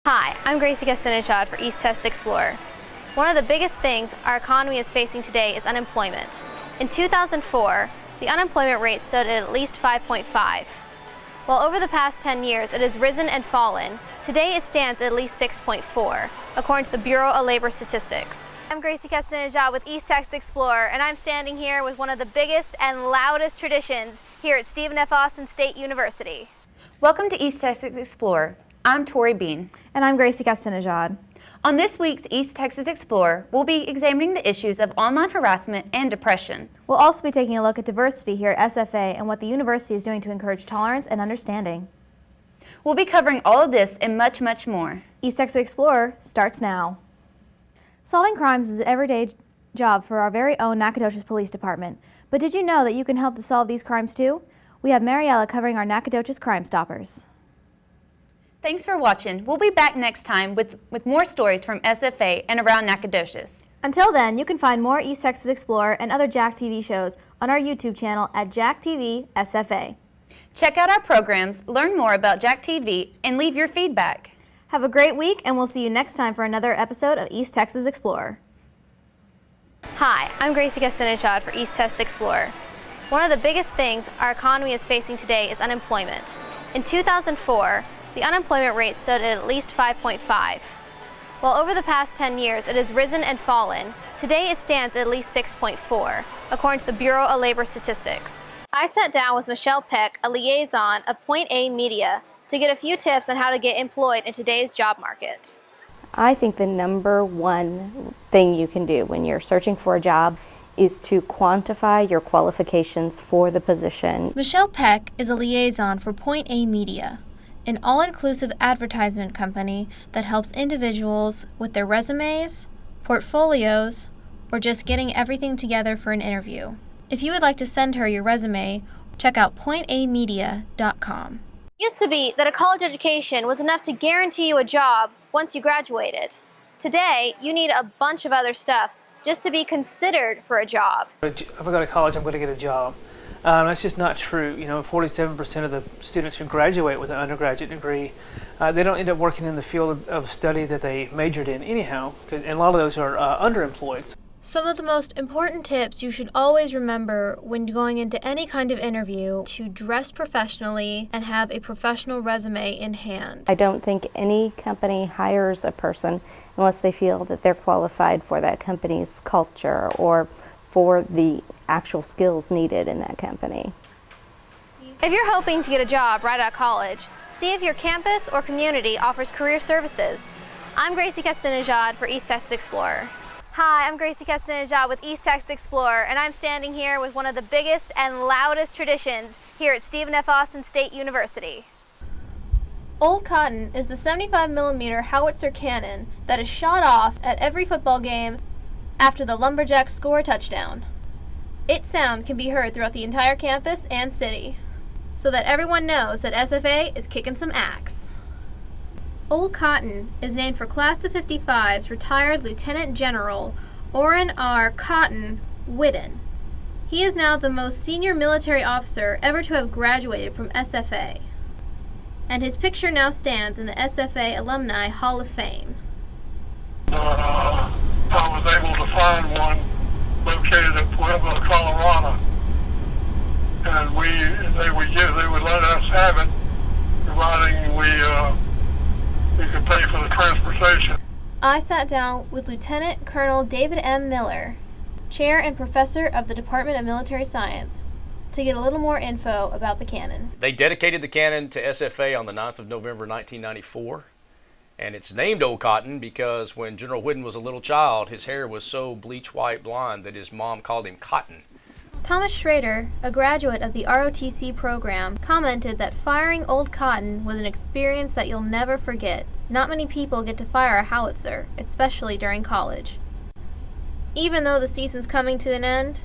Hi, I'm Gracie Castanejad for East Texas Explorer. One of the biggest things our economy is facing today is unemployment. In 2004, the unemployment rate stood at least 5.5. While over the past 10 years it has risen and fallen, today it stands at least 6.4, according to the Bureau of Labor Statistics. I'm Gracie Castanejad with East Texas Explorer, and I'm standing here with one of the biggest and loudest traditions here at Stephen F. Austin State University. Welcome to East Texas Explorer. I'm Tori Bean. And I'm Gracie Castanejad. On this week's East Texas Explorer, we'll be examining the issues of online harassment and depression. We'll also be taking a look at diversity here at SFA and what the university is doing to encourage tolerance and understanding. We'll be covering all of this and much, much more. East Texas Explorer starts now. Solving crimes is an everyday job for our very own Nacogdoches Police Department. But did you know that you can help to solve these crimes too? We have Mariella covering our Nacogdoches Crime Stoppers. Thanks for watching. We'll be back next time with more stories from SFA and around Nacogdoches. Until then, you can find more East Texas Explorer and other Jack TV shows on our YouTube channel at Jack TV SFA. Check out our programs, learn more about Jack TV, and leave your feedback. Have a great week, and we'll see you next time for another episode of East Texas Explorer. Hi, I'm Gracie Castanejad for East Texas Explorer. One of the biggest things our economy is facing today is unemployment. In 2004, the unemployment rate stood at least 5.5. While over the past 10 years it has risen and fallen, today it stands at least 6.4, according to the Bureau of Labor Statistics. I sat down with Michelle Peck, a liaison of Point A Media, to get a few tips on how to get employed in today's job market. I think the number one thing you can do when you're searching for a job is to quantify your qualifications for the position. Michelle Peck is a liaison for Point A Media, an all-inclusive advertisement company that helps individuals with their resumes, portfolios, or just getting everything together for an interview. If you would like to send her your resume, check out pointamedia.com. It used to be that a college education was enough to guarantee you a job once you graduated. Today, you need a bunch of other stuff just to be considered for a job. If I go to college, I'm going to get a job. That's just not true. 47% of the students who graduate with an undergraduate degree, they don't end up working in the field of study that they majored in anyhow, and a lot of those are underemployed. Some of the most important tips you should always remember when going into any kind of interview: to dress professionally and have a professional resume in hand. I don't think any company hires a person unless they feel that they're qualified for that company's culture or for the actual skills needed in that company. If you're hoping to get a job right out of college, see if your campus or community offers career services. I'm Gracie Castanejad for East Texas Explorer. Hi, I'm Gracie Castanejad with East Texas Explorer, and I'm standing here with one of the biggest and loudest traditions here at Stephen F. Austin State University. Old Cotton is the 75mm howitzer cannon that is shot off at every football game after the Lumberjacks score a touchdown. Its sound can be heard throughout the entire campus and city, so that everyone knows that SFA is kicking some axe. Old Cotton is named for Class of 55's retired Lieutenant General Orrin R. Cotton Whiddon. He is now the most senior military officer ever to have graduated from SFA, and his picture now stands in the SFA Alumni Hall of Fame. I was able to find one located at Pueblo, Colorado, and they would let us have it, providing we could pay for the transportation. I sat down with Lieutenant Colonel David M. Miller, Chair and Professor of the Department of Military Science, to get a little more info about the cannon. They dedicated the cannon to SFA on the 9th of November 1994. And it's named Old Cotton because when General Whiddon was a little child, his hair was so bleach white blonde that his mom called him Cotton. Thomas Schrader, a graduate of the ROTC program, commented that firing Old Cotton was an experience that you'll never forget. Not many people get to fire a howitzer, especially during college. Even though the season's coming to an end,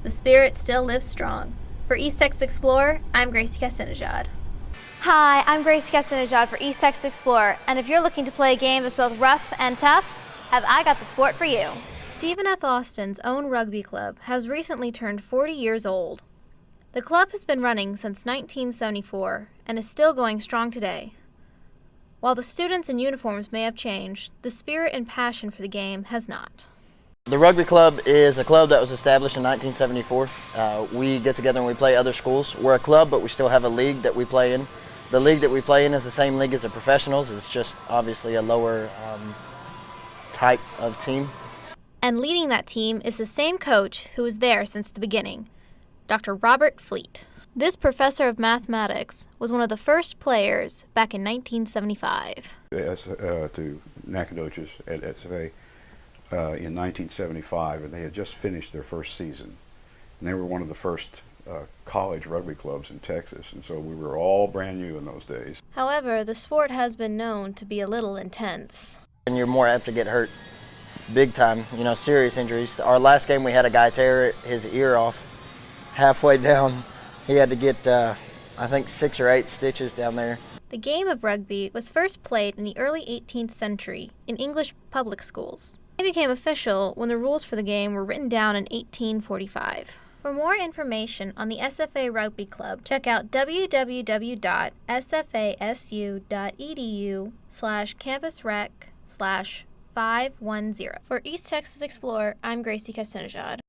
the spirit still lives strong. For East Texas Explorer, I'm Gracie Castanejad. Hi, I'm Gracie Castanejad for East Texas Explorer, and if you're looking to play a game that's both rough and tough, have I got the sport for you. Stephen F. Austin's own rugby club has recently turned 40 years old. The club has been running since 1974 and is still going strong today. While the students and uniforms may have changed, the spirit and passion for the game has not. The rugby club is a club that was established in 1974. We get together and we play other schools. We're a club, but we still have a league that we play in. The league that we play in is the same league as the professionals. It's just obviously a lower type of team. And leading that team is the same coach who was there since the beginning, Dr. Robert Fleet. This professor of mathematics was one of the first players back in 1975. To Nacogdoches at SFA in 1975, and they had just finished their first season. And they were one of the first college rugby clubs in Texas, and so we were all brand new in those days. However, the sport has been known to be a little intense. And you're more apt to get hurt big time, serious injuries. Our last game we had a guy tear his ear off halfway down. He had to get, I think, 6 or 8 stitches down there. The game of rugby was first played in the early 18th century in English public schools. It became official when the rules for the game were written down in 1845. For more information on the SFA Rugby Club, check out www.sfasu.edu/campusrec/510. For East Texas Explorer, I'm Gracie Castanejad.